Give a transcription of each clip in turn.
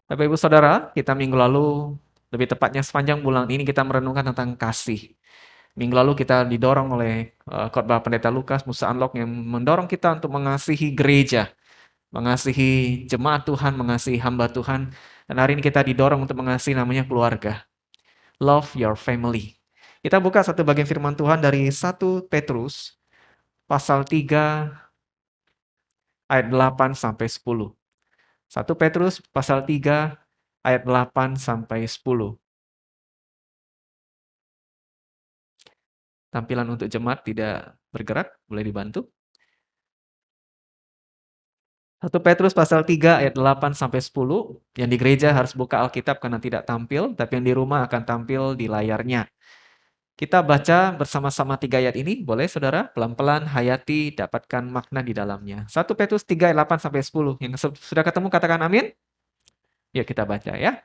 Bapak Ibu Saudara, kita minggu lalu, lebih tepatnya sepanjang bulan ini kita merenungkan tentang kasih. Minggu lalu kita didorong oleh khotbah Pendeta Lukas Musa Unlock yang mendorong kita untuk mengasihi gereja, mengasihi jemaat Tuhan, mengasihi hamba Tuhan. Dan hari ini kita didorong untuk mengasihi namanya keluarga. Love your family. Kita buka satu bagian firman Tuhan dari 1 Petrus pasal 3 ayat 8 sampai 10. 1 Petrus pasal 3 ayat 8 sampai 10. Tampilan untuk jemaat tidak bergerak, boleh dibantu. 1 Petrus pasal 3 ayat 8 sampai 10. Yang di gereja harus buka Alkitab karena tidak tampil, tapi yang di rumah akan tampil di layarnya. Kita baca bersama-sama 3 ayat ini, boleh Saudara? Pelan-pelan hayati, dapatkan makna di dalamnya. 1 Petrus 3 ayat 8 sampai 10. Yang sudah ketemu katakan amin. Yuk kita baca ya.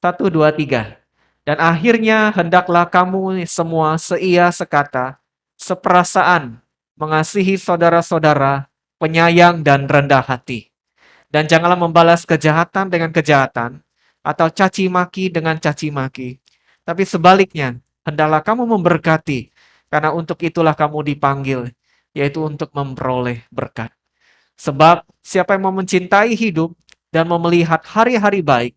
1, 2, 3. Dan akhirnya hendaklah kamu semua seia sekata, seperasaan, mengasihi saudara-saudara, penyayang dan rendah hati. Dan janganlah membalas kejahatan dengan kejahatan, atau caci maki dengan caci maki. Tapi sebaliknya, hendaklah kamu memberkati, karena untuk itulah kamu dipanggil, yaitu untuk memperoleh berkat. Sebab siapa yang mau mencintai hidup dan mau melihat hari-hari baik,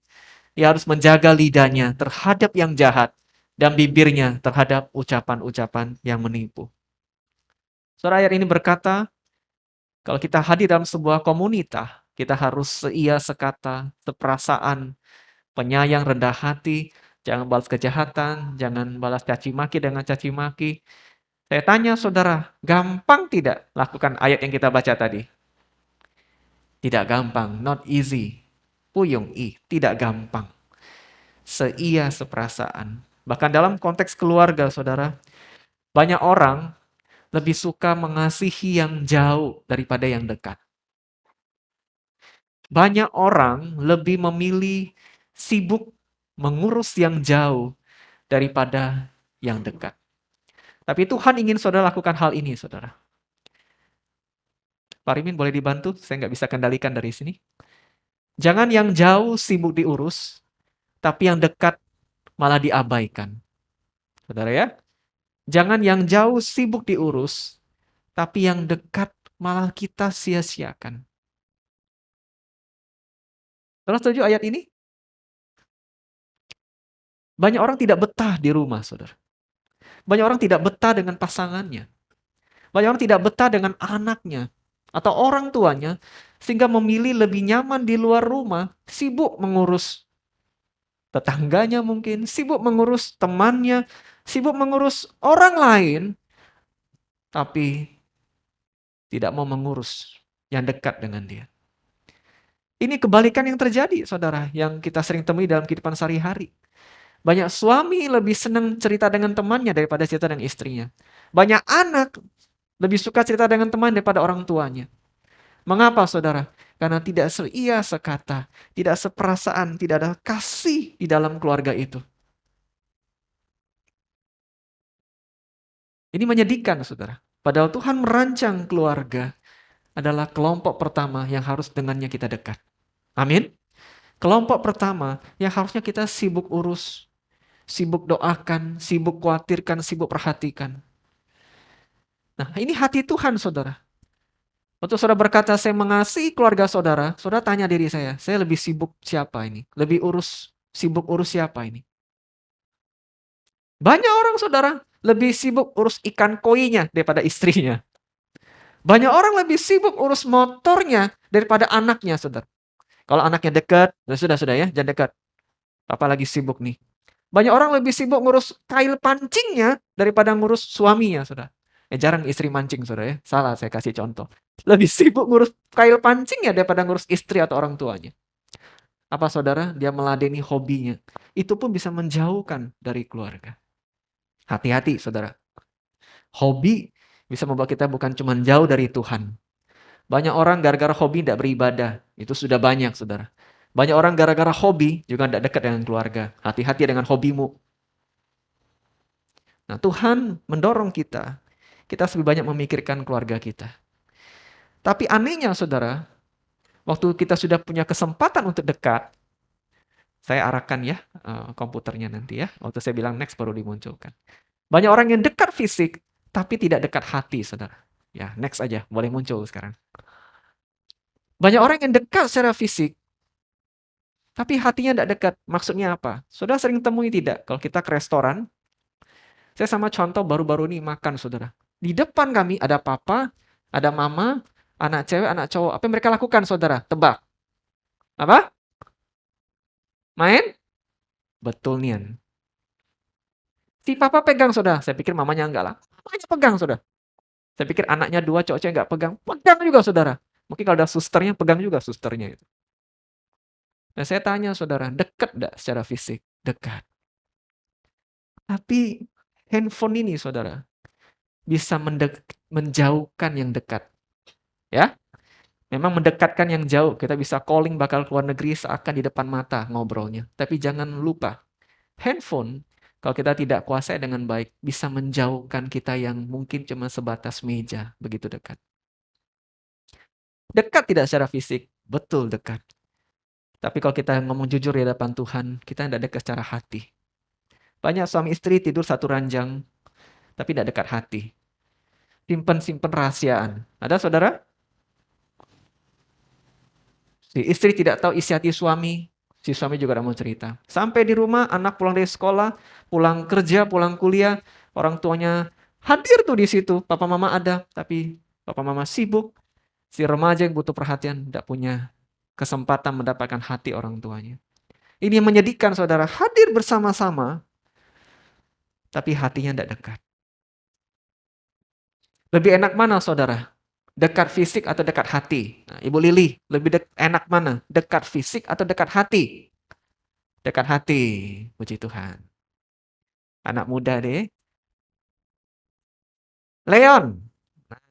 ia harus menjaga lidahnya terhadap yang jahat dan bibirnya terhadap ucapan-ucapan yang menipu. Surah ayat ini berkata, kalau kita hadir dalam sebuah komunitas, kita harus seia sekata, seperasaan, penyayang, rendah hati, jangan balas kejahatan, jangan balas caci maki dengan caci maki. Saya tanya saudara, gampang tidak lakukan ayat yang kita baca tadi? Tidak gampang, not easy. Puyung, tidak gampang. Seia seperasaan. Bahkan dalam konteks keluarga, saudara, banyak orang lebih suka mengasihi yang jauh daripada yang dekat. Banyak orang lebih memilih sibuk mengurus yang jauh daripada yang dekat. Tapi Tuhan ingin saudara lakukan hal ini, saudara. Pak Rimin boleh dibantu? Saya nggak bisa kendalikan dari sini. Jangan yang jauh sibuk diurus, tapi yang dekat malah diabaikan. Saudara ya? Jangan yang jauh sibuk diurus, tapi yang dekat malah kita sia-siakan. Saudara setuju ayat ini? Banyak orang tidak betah di rumah, saudara. Banyak orang tidak betah dengan pasangannya. Banyak orang tidak betah dengan anaknya atau orang tuanya, sehingga memilih lebih nyaman di luar rumah, sibuk mengurus tetangganya mungkin, sibuk mengurus temannya, sibuk mengurus orang lain, tapi tidak mau mengurus yang dekat dengan dia. Ini kebalikan yang terjadi, saudara, yang kita sering temui dalam kehidupan sehari-hari. Banyak suami lebih senang cerita dengan temannya daripada cerita dengan istrinya. Banyak anak lebih suka cerita dengan teman daripada orang tuanya. Mengapa, saudara? Karena tidak seia sekata, tidak seperasaan, tidak ada kasih di dalam keluarga itu. Ini menyedihkan, saudara. Padahal Tuhan merancang keluarga adalah kelompok pertama yang harus dengannya kita dekat. Amin. Kelompok pertama yang harusnya kita sibuk urus, sibuk doakan, sibuk khawatirkan, sibuk perhatikan. Nah, ini hati Tuhan, saudara. Waktu saudara berkata, saya mengasihi keluarga saudara, saudara tanya diri saya lebih sibuk siapa ini? Lebih sibuk urus siapa ini? Banyak orang, saudara, lebih sibuk urus ikan koinya daripada istrinya. Banyak orang lebih sibuk urus motornya daripada anaknya, saudara. Kalau anaknya dekat, sudah ya, jangan dekat. Papa lagi sibuk nih. Banyak orang lebih sibuk ngurus kail pancingnya daripada ngurus suaminya, saudara. Jarang istri mancing, saudara ya. Salah, saya kasih contoh. Lebih sibuk ngurus kail pancingnya daripada ngurus istri atau orang tuanya. Apa saudara? Dia meladeni hobinya. Itu pun bisa menjauhkan dari keluarga. Hati-hati, saudara. Hobi bisa membuat kita bukan cuma jauh dari Tuhan. Banyak orang gara-gara hobi tidak beribadah. Itu sudah banyak, saudara. Banyak orang gara-gara hobi juga tidak dekat dengan keluarga. Hati-hati dengan hobimu. Nah, Tuhan mendorong kita. Kita lebih banyak memikirkan keluarga kita. Tapi anehnya, saudara, waktu kita sudah punya kesempatan untuk dekat, Saya arahkan ya komputernya nanti ya. Waktu saya bilang next baru dimunculkan. Banyak orang yang dekat fisik, tapi tidak dekat hati, saudara. Ya, next aja, boleh muncul sekarang. Banyak orang yang dekat secara fisik, tapi hatinya tidak dekat. Maksudnya apa? Saudara sering temui tidak? Kalau kita ke restoran, saya sama contoh baru-baru ini makan, saudara. Di depan kami ada papa, ada mama, anak cewek, anak cowok. Apa yang mereka lakukan, saudara? Tebak. Apa? Main? Betul, Nian. Si papa pegang, saudara. Saya pikir mamanya enggak lah. Mamanya pegang, saudara. Saya pikir anaknya dua, cowok-cowok enggak pegang. Pegang juga, saudara. Mungkin kalau ada susternya, pegang juga susternya itu. Nah, saya tanya, saudara, dekat enggak secara fisik? Dekat. Tapi handphone ini, saudara, bisa menjauhkan yang dekat. Ya, memang mendekatkan yang jauh. Kita bisa calling bakal keluar negeri seakan di depan mata ngobrolnya. Tapi jangan lupa, handphone kalau kita tidak kuasai dengan baik bisa menjauhkan kita yang mungkin cuma sebatas meja, begitu dekat. Dekat tidak secara fisik, betul dekat. Tapi kalau kita ngomong jujur di hadapan Tuhan, kita tidak dekat secara hati. Banyak suami istri tidur satu ranjang, tapi tidak dekat hati. Simpen-simpen rahasiaan. Ada saudara? Si istri tidak tahu isi hati suami, si suami juga tidak mau cerita. Sampai di rumah, anak pulang dari sekolah, pulang kerja, pulang kuliah, orang tuanya hadir tuh di situ. Papa mama ada, tapi papa mama sibuk. Si remaja yang butuh perhatian tidak punya kesempatan mendapatkan hati orang tuanya. Ini yang menyedihkan, saudara. Hadir bersama-sama, tapi hatinya tidak dekat. Lebih enak mana, saudara? Dekat fisik atau dekat hati? Nah, Ibu Lili, lebih enak mana? Dekat fisik atau dekat hati? Dekat hati, puji Tuhan. Anak muda deh. Leon, nah,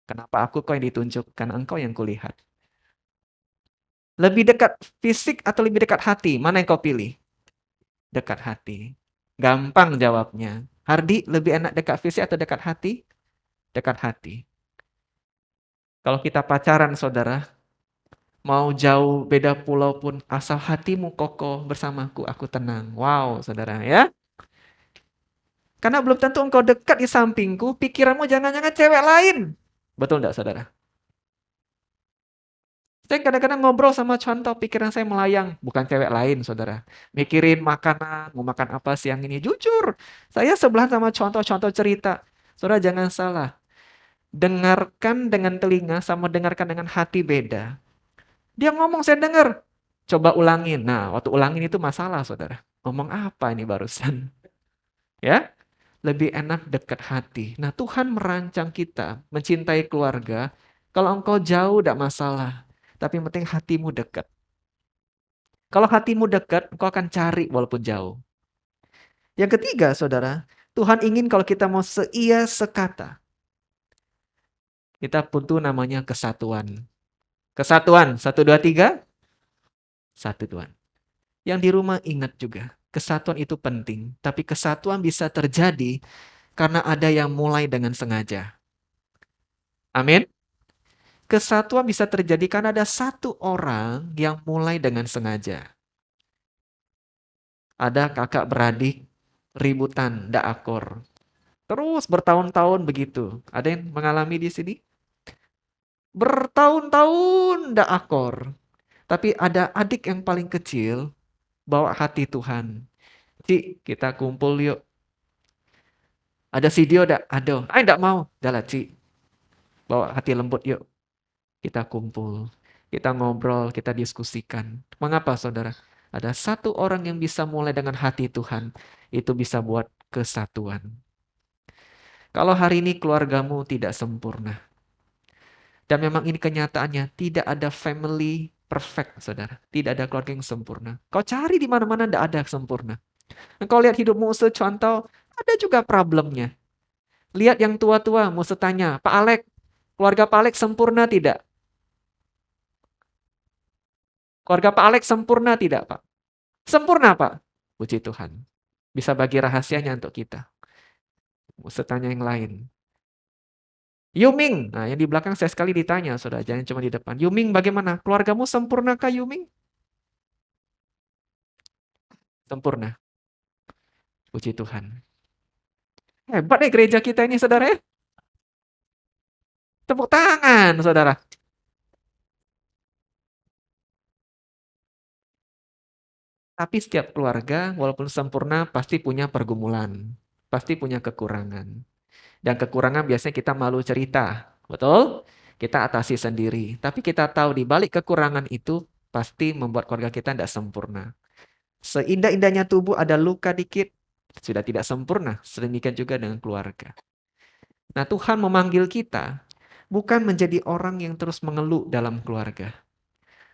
kenapa aku kau yang ditunjukkan? Engkau yang kulihat. Lebih dekat fisik atau lebih dekat hati? Mana yang kau pilih? Dekat hati. Gampang jawabnya. Hardi, lebih enak dekat fisik atau dekat hati? Dekat hati. Kalau kita pacaran, saudara, mau jauh beda pulau pun, asal hatimu kokoh bersamaku, aku tenang. Wow, saudara ya. Karena belum tentu engkau dekat di sampingku, pikiranmu jangan-jangan cewek lain. Betul enggak, saudara? Saya kadang-kadang ngobrol sama contoh, pikiran saya melayang. Bukan cewek lain, saudara. Mikirin makanan, mau makan apa siang ini. Jujur, saya sebelah sama contoh-contoh cerita. Saudara jangan salah. Dengarkan dengan telinga sama dengarkan dengan hati beda. Dia ngomong, saya dengar. Coba ulangin. Nah, waktu ulangin itu masalah, saudara. Ngomong apa ini barusan? Ya, lebih enak dekat hati. Nah, Tuhan merancang kita mencintai keluarga. Kalau engkau jauh, tidak masalah. Tapi yang penting hatimu dekat. Kalau hatimu dekat, engkau akan cari walaupun jauh. Yang ketiga, saudara, Tuhan ingin kalau kita mau seia sekata. Kita butuh namanya kesatuan. Kesatuan, satu, dua, tiga. Satu, dua. Yang di rumah ingat juga, kesatuan itu penting. Tapi kesatuan bisa terjadi karena ada yang mulai dengan sengaja. Amin. Kesatuan bisa terjadi karena ada satu orang yang mulai dengan sengaja. Ada kakak beradik ributan, ndak akor. Terus bertahun-tahun begitu. Ada yang mengalami di sini? Bertahun-tahun ndak akor. Tapi ada adik yang paling kecil bawa hati Tuhan. Ci, kita kumpul yuk. Ada video ndak? Ada. Ndak mau. Jalan, Ci. Bawa hati lembut yuk. Kita kumpul. Kita ngobrol, kita diskusikan. Mengapa, saudara? Ada satu orang yang bisa mulai dengan hati Tuhan. Itu bisa buat kesatuan. Kalau hari ini keluargamu tidak sempurna. Dan memang ini kenyataannya. Tidak ada family perfect, saudara. Tidak ada keluarga yang sempurna. Kau cari di mana-mana tidak ada sempurna. Engkau lihat hidupmu secontoh, ada juga problemnya. Lihat yang tua-tua, mau tanya, Pak Alek, keluarga Pak Alek sempurna tidak? Keluarga Pak Alek sempurna tidak, Pak? Sempurna, Pak. Puji Tuhan. Bisa bagi rahasianya untuk kita. Mau tanya yang lain. Yuming, nah yang di belakang saya sekali ditanya, saudara, jangan cuma di depan. Yuming bagaimana? Keluargamu sempurnakah, Yuming? Sempurna. Puji Tuhan. Hebat nih gereja kita ini, saudara ya. Tepuk tangan, saudara. Tapi setiap keluarga, walaupun sempurna, pasti punya pergumulan. Pasti punya kekurangan. Dan kekurangan biasanya kita malu cerita. Betul? Kita atasi sendiri. Tapi kita tahu di balik kekurangan itu, pasti membuat keluarga kita tidak sempurna. Seindah-indahnya tubuh ada luka dikit, sudah tidak sempurna. Sedemikian juga dengan keluarga. Nah, Tuhan memanggil kita bukan menjadi orang yang terus mengeluh dalam keluarga.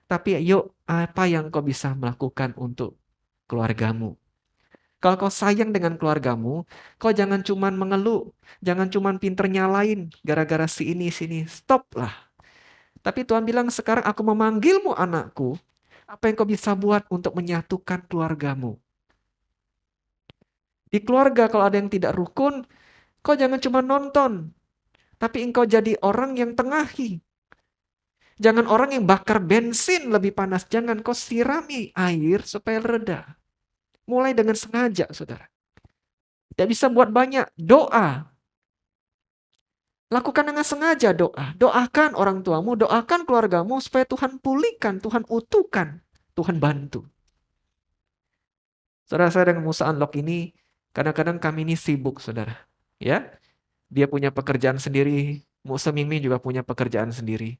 Tapi yuk, apa yang kau bisa melakukan untuk keluargamu? Kalau kau sayang dengan keluargamu, kau jangan cuman mengeluh, jangan cuman pinter nyalain gara-gara si ini sini. Stop lah. Tapi Tuhan bilang, sekarang aku memanggilmu anakku. Apa yang kau bisa buat untuk menyatukan keluargamu? Di keluarga kalau ada yang tidak rukun, kau jangan cuma nonton, tapi engkau jadi orang yang tengahi. Jangan orang yang bakar bensin lebih panas. Jangan kau sirami air supaya reda. Mulai dengan sengaja, saudara. Tidak bisa buat banyak. Doa. Lakukan dengan sengaja doa. Doakan orang tuamu, doakan keluargamu supaya Tuhan pulihkan, Tuhan utuhkan, Tuhan bantu. Saudara, saya dengan Musa Unlock ini, kadang-kadang kami ini sibuk, saudara. Ya, dia punya pekerjaan sendiri. Musa Mingming juga punya pekerjaan sendiri.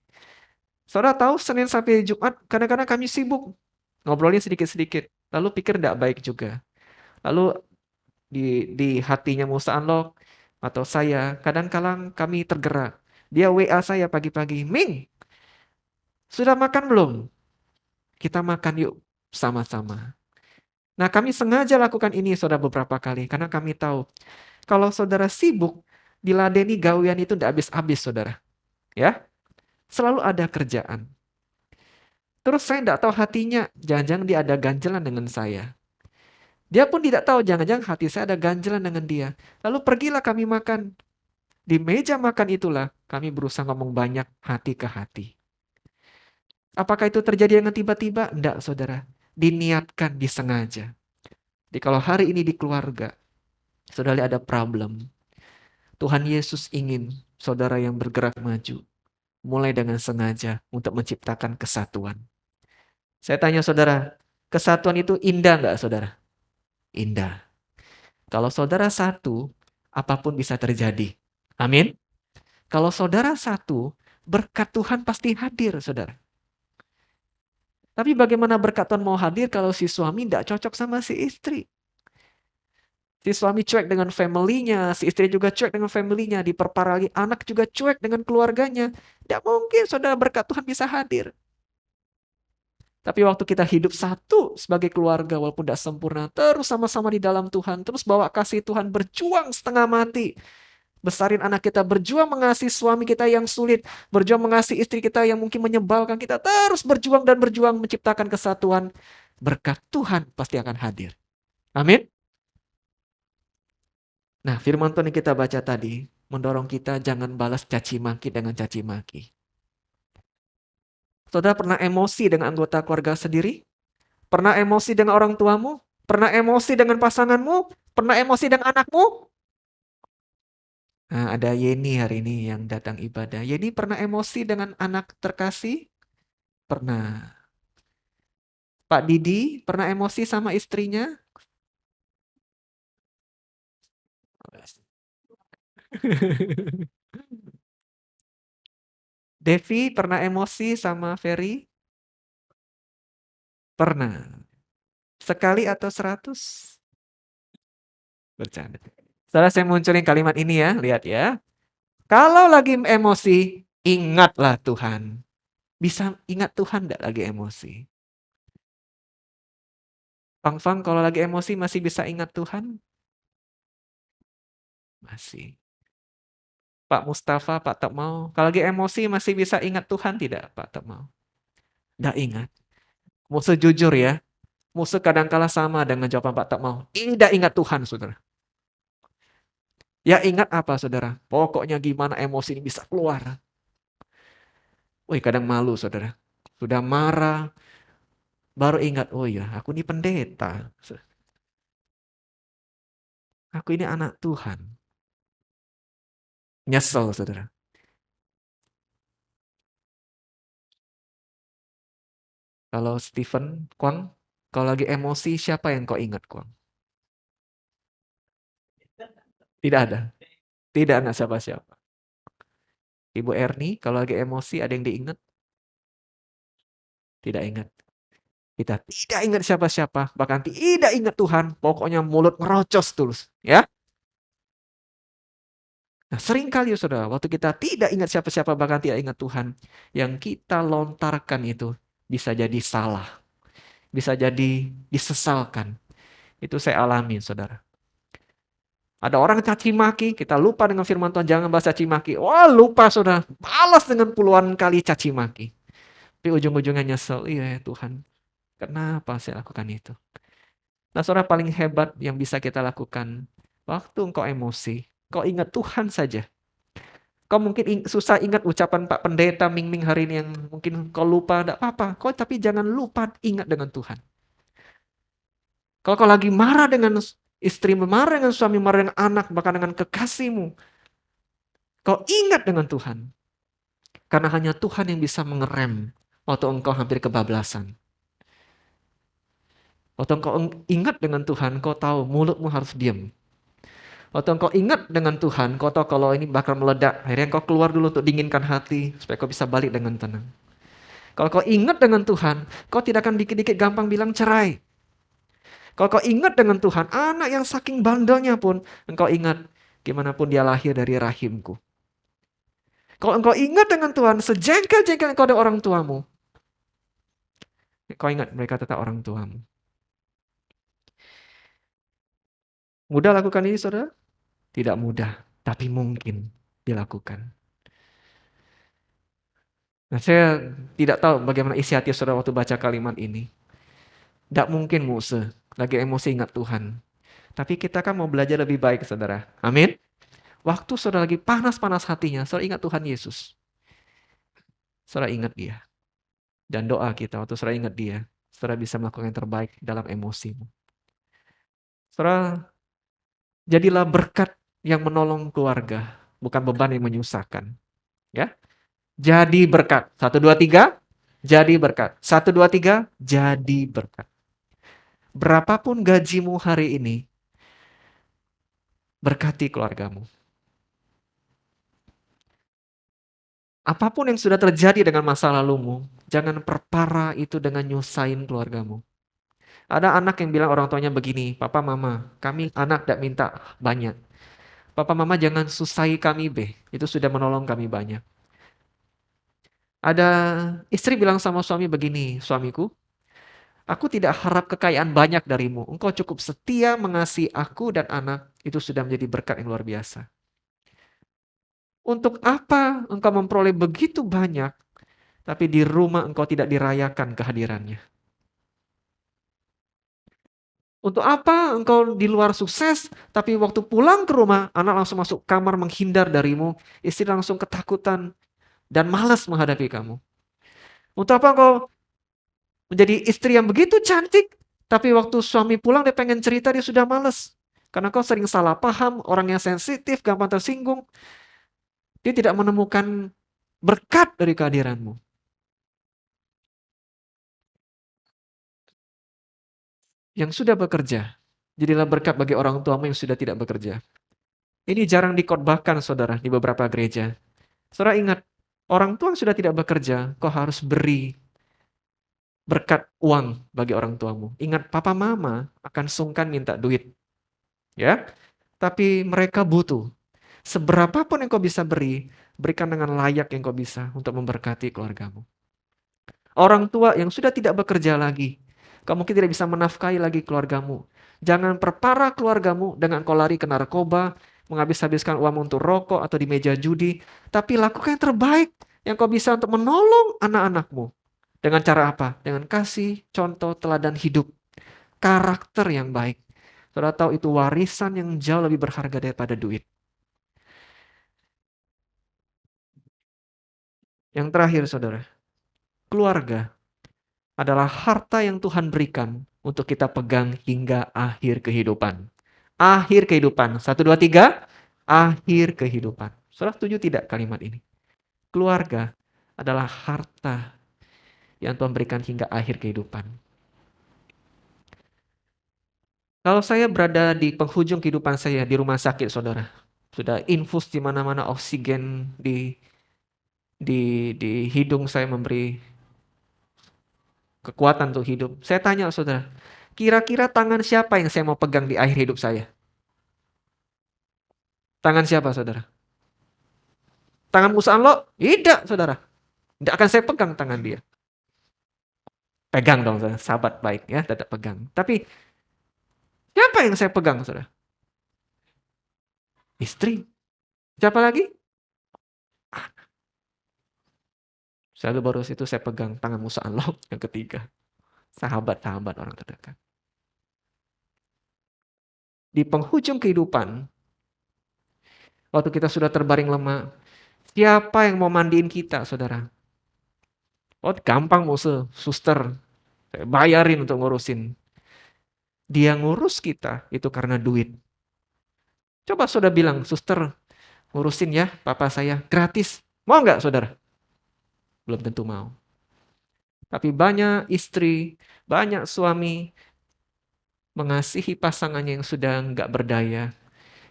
Saudara tahu, Senin sampai Jumat, kadang-kadang kami sibuk. Ngobrolnya sedikit-sedikit. Lalu pikir tidak baik juga. Lalu di hatinya Musa Unlock atau saya, kadang-kadang kami tergerak. Dia WA saya pagi-pagi, Ming, sudah makan belum? Kita makan yuk sama-sama. Nah, kami sengaja lakukan ini saudara beberapa kali, karena kami tahu, kalau saudara sibuk, diladeni gawean itu tidak habis-habis saudara. Ya, selalu ada kerjaan. Terus saya tidak tahu hatinya, jangan-jangan dia ada ganjelan dengan saya. Dia pun tidak tahu, jangan-jangan hati saya ada ganjelan dengan dia. Lalu pergilah kami makan. Di meja makan itulah kami berusaha ngomong banyak hati ke hati. Apakah itu terjadi dengan tiba-tiba? Tidak, saudara. Diniatkan, disengaja. Jadi kalau hari ini di keluarga, saudara lihat ada problem. Tuhan Yesus ingin saudara yang bergerak maju. Mulai dengan sengaja untuk menciptakan kesatuan. Saya tanya saudara, kesatuan itu indah nggak saudara? Indah. Kalau saudara satu, apapun bisa terjadi. Amin. Kalau saudara satu, berkat Tuhan pasti hadir, saudara. Tapi bagaimana berkat Tuhan mau hadir kalau si suami tidak cocok sama si istri? Si suami cuek dengan family-nya, si istri juga cuek dengan family-nya, diperparah lagi anak juga cuek dengan keluarganya. Tidak mungkin saudara berkat Tuhan bisa hadir. Tapi waktu kita hidup satu sebagai keluarga walaupun tidak sempurna, terus sama-sama di dalam Tuhan, terus bawa kasih Tuhan, berjuang setengah mati. Besarin anak kita, berjuang mengasihi suami kita yang sulit, berjuang mengasihi istri kita yang mungkin menyebalkan kita, terus berjuang dan berjuang menciptakan kesatuan. Berkat Tuhan pasti akan hadir. Amin. Nah, firman Tuhan yang kita baca tadi mendorong kita jangan balas caci maki dengan caci maki. Saudara pernah emosi dengan anggota keluarga sendiri? Pernah emosi dengan orang tuamu? Pernah emosi dengan pasanganmu? Pernah emosi dengan anakmu? Nah, ada Yeni hari ini yang datang ibadah. Yeni pernah emosi dengan anak terkasih? Pernah. Pak Didi pernah emosi sama istrinya? Devi pernah emosi sama Ferry? Pernah. Sekali atau 100? Bercanda. Setelah saya munculin kalimat ini ya, lihat ya. Kalau lagi emosi, ingatlah Tuhan. Bisa ingat Tuhan enggak lagi emosi? Pang Fang kalau lagi emosi masih bisa ingat Tuhan? Masih. Pak Mustafa, Pak Tak Mau, kalau lagi emosi masih bisa ingat Tuhan tidak, Pak Tak Mau? Enggak ingat. Musuh jujur ya. Musuh kadangkala sama dengan jawaban Pak Tak Mau. Tidak ingat Tuhan, saudara. Ya ingat apa, saudara? Pokoknya gimana emosi ini bisa keluar. Wih, kadang malu, saudara. Sudah marah, baru ingat, oh iya, aku ini pendeta. Aku ini anak Tuhan. Nyesel, saudara. Kalau Stephen, Kwang, kalau lagi emosi, siapa yang kau ingat, Kwang? Tidak ada. Tidak ada siapa-siapa. Ibu Erni, kalau lagi emosi, ada yang diingat? Tidak ingat. Kita tidak ingat siapa-siapa, bahkan tidak ingat Tuhan. Pokoknya mulut ngerocos terus. Ya. Nah, sering kali saudara, waktu kita tidak ingat siapa-siapa, bahkan tidak ingat Tuhan, yang kita lontarkan itu bisa jadi salah, bisa jadi disesalkan. Itu saya alami, saudara. Ada orang caci maki, kita lupa dengan firman Tuhan, jangan bahas caci maki. Wah, lupa saudara, balas dengan puluhan kali caci maki. Tapi ujung-ujungnya nyesel, iya ya Tuhan, kenapa saya lakukan itu? Nah, saudara, paling hebat yang bisa kita lakukan, waktu engkau emosi, kau ingat Tuhan saja. Kau mungkin susah ingat ucapan Pak Pendeta Ming Ming hari ini yang mungkin kau lupa, tidak apa-apa. Kau tapi jangan lupa ingat dengan Tuhan. Kalau kau lagi marah dengan istri, marah dengan suami, marah dengan anak, bahkan dengan kekasihmu, kau ingat dengan Tuhan. Karena hanya Tuhan yang bisa mengerem waktu engkau hampir kebablasan. Waktu engkau ingat dengan Tuhan, kau tahu mulutmu harus diam. Waktu engkau ingat dengan Tuhan, kau tahu kalau ini bakal meledak. Akhirnya engkau keluar dulu untuk dinginkan hati, supaya kau bisa balik dengan tenang. Kalau kau ingat dengan Tuhan, kau tidak akan dikit-dikit gampang bilang cerai. Kalau kau ingat dengan Tuhan, anak yang saking bandelnya pun, engkau ingat gimana pun dia lahir dari rahimku. Kalau engkau ingat dengan Tuhan, sejengkel-jengkel engkau ada orang tuamu, kau ingat mereka tetap orang tuamu. Mudah lakukan ini, saudara? Tidak mudah, tapi mungkin dilakukan. Nah, saya tidak tahu bagaimana isi hati saudara waktu baca kalimat ini. Tidak mungkin Musa lagi emosi ingat Tuhan. Tapi kita kan mau belajar lebih baik, saudara. Amin. Waktu saudara lagi panas-panas hatinya, saudara ingat Tuhan Yesus. Saudara ingat dia. Dan doa kita waktu saudara ingat dia, saudara bisa melakukan yang terbaik dalam emosimu. Saudara, jadilah berkat yang menolong keluarga, bukan beban yang menyusahkan. Ya, jadi berkat. 1, 2, 3, jadi berkat. 1, 2, 3, jadi berkat. Berapapun gajimu hari ini, berkati keluargamu. Apapun yang sudah terjadi dengan masa lalumu, jangan perparah itu dengan nyusahin keluargamu. Ada anak yang bilang orang tuanya begini, Papa Mama, kami anak tidak minta banyak. Papa Mama jangan susahi kami be, itu sudah menolong kami banyak. Ada istri bilang sama suami begini, suamiku, aku tidak harap kekayaan banyak darimu. Engkau cukup setia mengasihi aku dan anak, itu sudah menjadi berkat yang luar biasa. Untuk apa engkau memperoleh begitu banyak, tapi di rumah engkau tidak dirayakan kehadirannya? Untuk apa engkau di luar sukses, tapi waktu pulang ke rumah, anak langsung masuk kamar menghindar darimu, istri langsung ketakutan dan malas menghadapi kamu? Untuk apa engkau menjadi istri yang begitu cantik, tapi waktu suami pulang dia pengen cerita dia sudah malas? Karena kau sering salah paham, orang yang sensitif, gampang tersinggung, dia tidak menemukan berkat dari kehadiranmu. Yang sudah bekerja, jadilah berkat bagi orang tuamu yang sudah tidak bekerja. Ini jarang dikhotbahkan, saudara, di beberapa gereja. Saudara ingat, orang tua yang sudah tidak bekerja, kau harus beri berkat uang bagi orang tuamu. Ingat, papa mama akan sungkan minta duit. Ya, tapi mereka butuh. Seberapapun yang kau bisa beri, berikan dengan layak yang kau bisa untuk memberkati keluargamu. Orang tua yang sudah tidak bekerja lagi, kau mungkin tidak bisa menafkahi lagi keluargamu. Jangan perparah keluargamu dengan kau lari ke narkoba, menghabis-habiskan uang untuk rokok atau di meja judi. Tapi lakukan yang terbaik yang kau bisa untuk menolong anak-anakmu. Dengan cara apa? Dengan kasih contoh teladan hidup. Karakter yang baik. Saudara tahu itu warisan yang jauh lebih berharga daripada duit. Yang terakhir saudara, keluarga adalah harta yang Tuhan berikan untuk kita pegang hingga akhir kehidupan. Akhir kehidupan. 1, 2, 3. Akhir kehidupan. Saudara setuju tidak kalimat ini? Keluarga adalah harta yang Tuhan berikan hingga akhir kehidupan. Kalau saya berada di penghujung kehidupan saya di rumah sakit, saudara, sudah infus di mana-mana, oksigen di hidung saya memberi kekuatan untuk hidup. Saya tanya saudara, kira-kira tangan siapa yang saya mau pegang di akhir hidup saya? Tangan siapa saudara? Tangan Musa Anlo? Tidak saudara. Tidak akan saya pegang tangan dia. Pegang dong saudara, sahabat baik ya, tetap pegang. Tapi siapa yang saya pegang saudara? Istri. Siapa lagi? Selalu baru situ saya pegang tangan Musa Anlo yang ketiga. Sahabat-sahabat orang terdekat. Di penghujung kehidupan, waktu kita sudah terbaring lemah, siapa yang mau mandiin kita, saudara? Oh, gampang Musa, suster. Saya bayarin untuk ngurusin. Dia ngurus kita, itu karena duit. Coba saudara bilang, suster, ngurusin ya papa saya, gratis. Mau nggak, saudara? Belum tentu mau. Tapi banyak istri, banyak suami mengasihi pasangannya yang sudah nggak berdaya.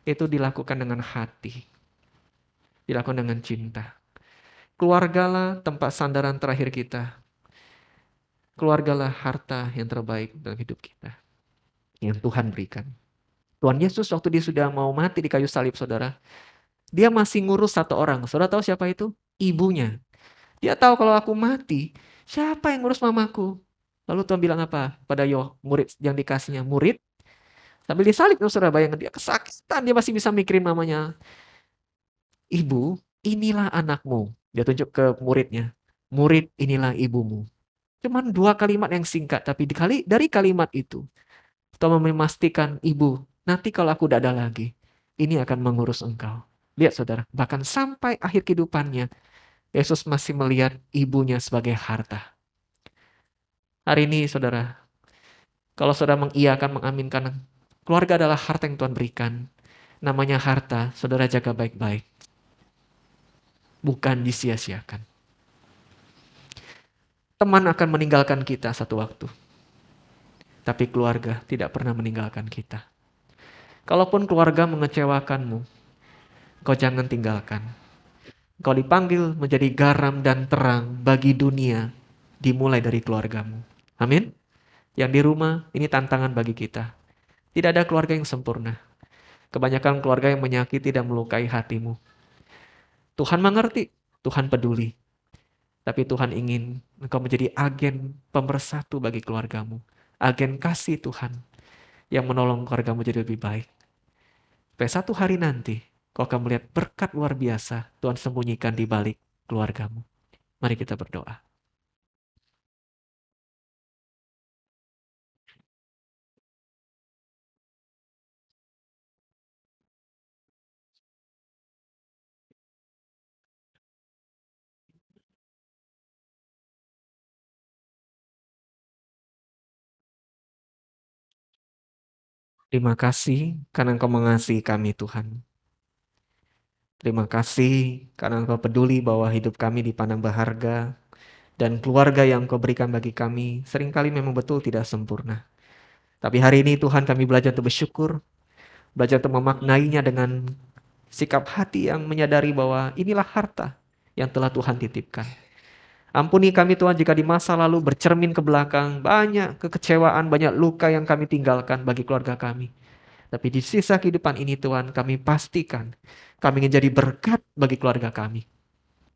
Itu dilakukan dengan hati. Dilakukan dengan cinta. Keluargalah tempat sandaran terakhir kita. Keluargalah harta yang terbaik dalam hidup kita. Yang Tuhan berikan. Tuhan Yesus waktu dia sudah mau mati di kayu salib, saudara. Dia masih ngurus satu orang. Saudara tahu siapa itu? Ibunya. Dia tahu kalau aku mati, siapa yang ngurus mamaku? Lalu Tuhan bilang apa pada murid yang dikasihnya? Murid, sambil disalib, saudara bayangkan dia kesakitan. Dia masih bisa mikirin mamanya. Ibu, inilah anakmu. Dia tunjuk ke muridnya. Murid, inilah ibumu. Cuman 2 kalimat yang singkat, tapi dari kalimat itu, Tuhan memastikan, ibu, nanti kalau aku tidak ada lagi, ini akan mengurus engkau. Lihat saudara, bahkan sampai akhir kehidupannya, Yesus masih melihat ibunya sebagai harta. Hari ini saudara, kalau saudara mengiyakan, mengaminkan, keluarga adalah harta yang Tuhan berikan. Namanya harta, saudara jaga baik-baik. Bukan disia-siakan. Teman akan meninggalkan kita satu waktu. Tapi keluarga tidak pernah meninggalkan kita. Kalaupun keluarga mengecewakanmu, kau jangan tinggalkan. Kau dipanggil menjadi garam dan terang bagi dunia, dimulai dari keluargamu. Amin. Yang di rumah, ini tantangan bagi kita. Tidak ada keluarga yang sempurna. Kebanyakan keluarga yang menyakiti dan melukai hatimu. Tuhan mengerti, Tuhan peduli. Tapi Tuhan ingin engkau menjadi agen pemersatu bagi keluargamu. Agen kasih Tuhan yang menolong keluargamu jadi lebih baik. Sampai satu hari nanti, kau akan melihat berkat luar biasa Tuhan sembunyikan di balik keluargamu. Mari kita berdoa. Terima kasih karena Engkau mengasihi kami Tuhan. Terima kasih karena Engkau peduli bahwa hidup kami dipandang berharga dan keluarga yang Engkau berikan bagi kami seringkali memang betul tidak sempurna. Tapi hari ini Tuhan kami belajar untuk bersyukur, belajar untuk memaknainya dengan sikap hati yang menyadari bahwa inilah harta yang telah Tuhan titipkan. Ampuni kami Tuhan jika di masa lalu bercermin ke belakang, banyak kekecewaan, banyak luka yang kami tinggalkan bagi keluarga kami. Tapi di sisa kehidupan ini Tuhan, kami pastikan kami ingin jadi berkat bagi keluarga kami.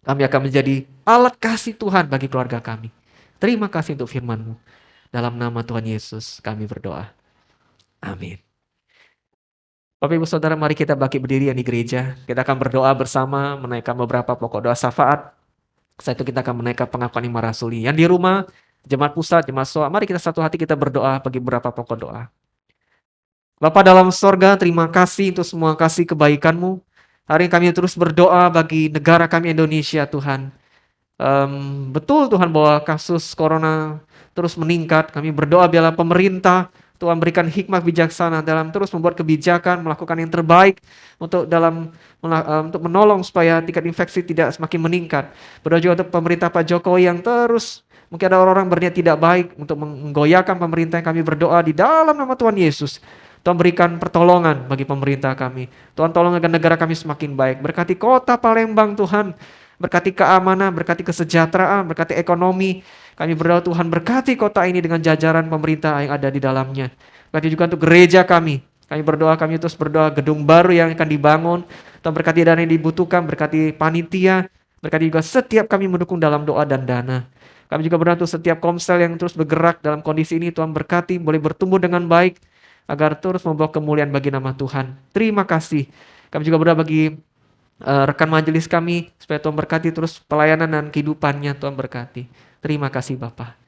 Kami akan menjadi alat kasih Tuhan bagi keluarga kami. Terima kasih untuk firman-Mu. Dalam nama Tuhan Yesus kami berdoa. Amin. Bapak Ibu Saudara, mari kita bangkit berdiri yang di gereja. Kita akan berdoa bersama, menaikkan beberapa pokok doa syafaat. Setelah itu kita akan menaikkan pengakuan iman rasuli. Yang di rumah, jemaat pusat, jemaat soa, mari kita satu hati kita berdoa bagi beberapa pokok doa. Bapa dalam sorga, terima kasih untuk semua kasih kebaikan-Mu. Hari ini kami terus berdoa bagi negara kami Indonesia, Tuhan. Betul Tuhan bahwa kasus corona terus meningkat. Kami berdoa biarlah pemerintah Tuhan berikan hikmah bijaksana dalam terus membuat kebijakan, melakukan yang terbaik untuk untuk menolong supaya tingkat infeksi tidak semakin meningkat. Berdoa juga untuk pemerintah Pak Jokowi yang terus mungkin ada orang-orang berniat tidak baik untuk menggoyahkan pemerintah, yang kami berdoa di dalam nama Tuhan Yesus. Tuhan berikan pertolongan bagi pemerintah kami. Tuhan tolong agar negara kami semakin baik. Berkati kota Palembang Tuhan. Berkati keamanan, berkati kesejahteraan, berkati ekonomi. Kami berdoa Tuhan berkati kota ini dengan jajaran pemerintah yang ada di dalamnya. Berkati juga untuk gereja kami. Kami terus berdoa gedung baru yang akan dibangun. Tuhan berkati dana yang dibutuhkan, berkati panitia. Berkati juga setiap kami mendukung dalam doa dan dana. Kami juga berdoa untuk setiap komsel yang terus bergerak dalam kondisi ini. Tuhan berkati, boleh bertumbuh dengan baik. Agar terus membawa kemuliaan bagi nama Tuhan. Terima kasih. Kami juga berdoa bagi rekan majelis kami, supaya Tuhan berkati terus pelayanan dan kehidupannya. Tuhan berkati. Terima kasih Bapak.